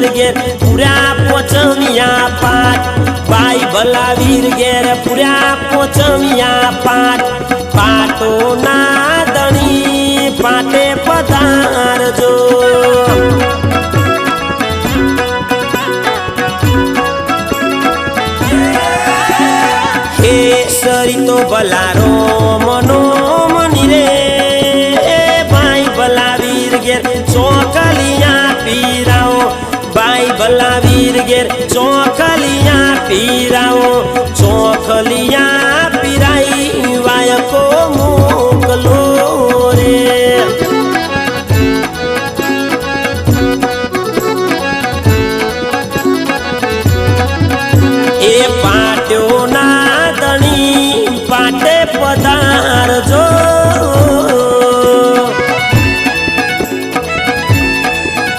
वीर घेर पुऱ्या पोचमिया पाठ बाई भला वीर घेर पुऱ्या पोचमिया पाठ पाटो नादणी पाटे पधारजो केसरी तो बलारो मनो मनी रे बाई भला वीर घेर चौकलियां पीराओ बाई भला वीर घेर चौकलियां पीराओ